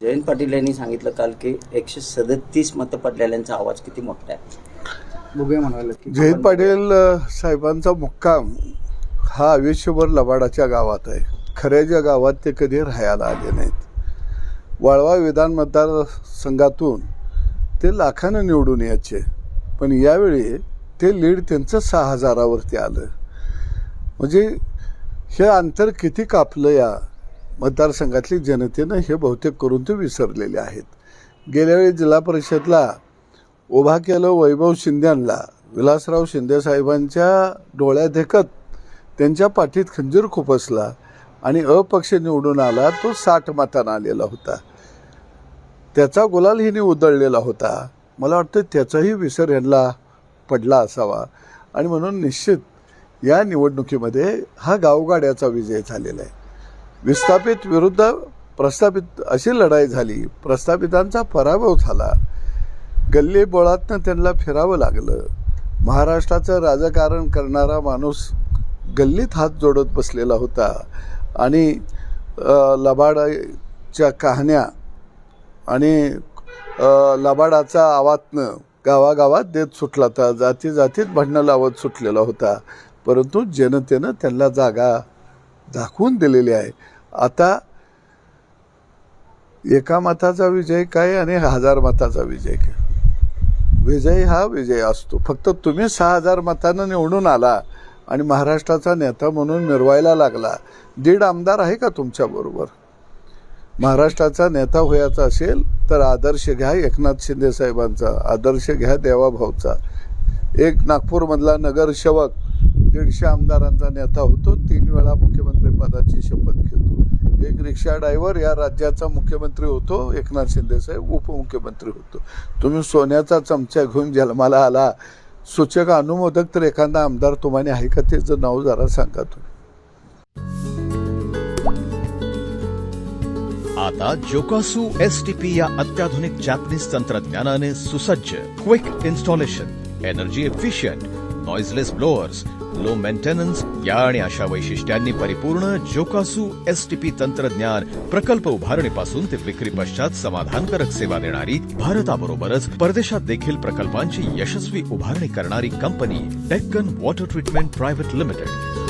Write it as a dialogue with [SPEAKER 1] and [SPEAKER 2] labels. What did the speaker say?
[SPEAKER 1] जयंत पाटील यांनी सांगितलं काल की 137 मतं पडलेल्यांचा आवाज किती मोठा आहे. बघूया म्हणाले की
[SPEAKER 2] जयंत पाटील साहेबांचा मुक्काम हा आयुष्यभर लबाडाच्या गावात आहे. खऱ्याच्या गावात ते कधी राहायला आले नाहीत. वाळवा विधान मतदारसंघातून ते लाखानं निवडून यायचे, पण यावेळी ते लीड त्यांचं 6000वरती आलं. म्हणजे हे अंतर किती कापलं या मतदारसंघातली जनतेनं हे बहुतेक करून ते विसरलेले आहेत. गेल्या वेळी जिल्हा परिषदला उभा केलं वैभव शिंद्यांना, विलासराव शिंदे साहेबांच्या डोळ्यात देखत त्यांच्या पाठीत खंजीर खुपसला आणि अपक्ष निवडून आला. तो 60 मतांना आलेला होता. त्याचा गुलाल हिने उधळलेला होता. मला वाटतं त्याचाही विसर यांना पडला असावा आणि म्हणून निश्चित या निवडणुकीमध्ये हा गावगाड्याचा विजय झालेला आहे. विस्थापित विरुद्ध प्रस्थापित अशी लढाई झाली. प्रस्थापितांचा पराभव झाला. गल्ली बोळातनं त्यांना फिरावं लागलं. महाराष्ट्राचं राजकारण करणारा माणूस गल्लीत हात जोडत बसलेला होता आणि लबाडाच्या कहाण्या आणि लबाडाचा आवातनं गावागावात देत सुटला होता. जाती जातीत भांडणं लावत सुटलेला होता. परंतु जनतेनं त्यांना जागा दाखवून दिलेली आहे. आता एका मताचा विजय काय आणि 1000 मताचा विजय काय. विजय हा विजय असतो. फक्त तुम्ही 6000 मतानं निवडून आला आणि महाराष्ट्राचा नेता म्हणून मिरवायला लागला. 1.5 आमदार आहे का तुमच्याबरोबर? महाराष्ट्राचा नेता व्हायचा असेल तर आदर्श घ्या एकनाथ शिंदे साहेबांचा, आदर्श घ्या देवाभाऊचा. एक नागपूरमधला नगरसेवक 150 आमदारांचा नेता होतो, 3 वेळा मुख्यमंत्री पदाची शपथ घेतो. एक रिक्षा ड्रायव्हर या राज्याचा मुख्यमंत्री होतो, एकनाथ शिंदे साहेब उपमुख्यमंत्री होतो. तुम्ही सोन्याचा चमचा घेऊन जन्माला आला. सूचक अनुमोदक तर एखादा आमदार तुम्हाला आहे का? त्याचं नाव जरा सांगा तुम्ही.
[SPEAKER 3] आता जोकासू STP या अत्याधुनिक जॅपनीज तंत्रज्ञानाने सुसज्ज, quick installation, energy efficient, noiseless blowers, low maintenance या आणि अशा वैशिष्ट्यांनी परिपूर्ण जोकासू STP तंत्रज्ञान प्रकल्प उभारणीपासून ते विक्री पश्चात समाधानकारक सेवा देणारी, भारताबरोबरच परदेशात देखील प्रकल्पांची यशस्वी उभारणी करणारी company Deccan water treatment private limited.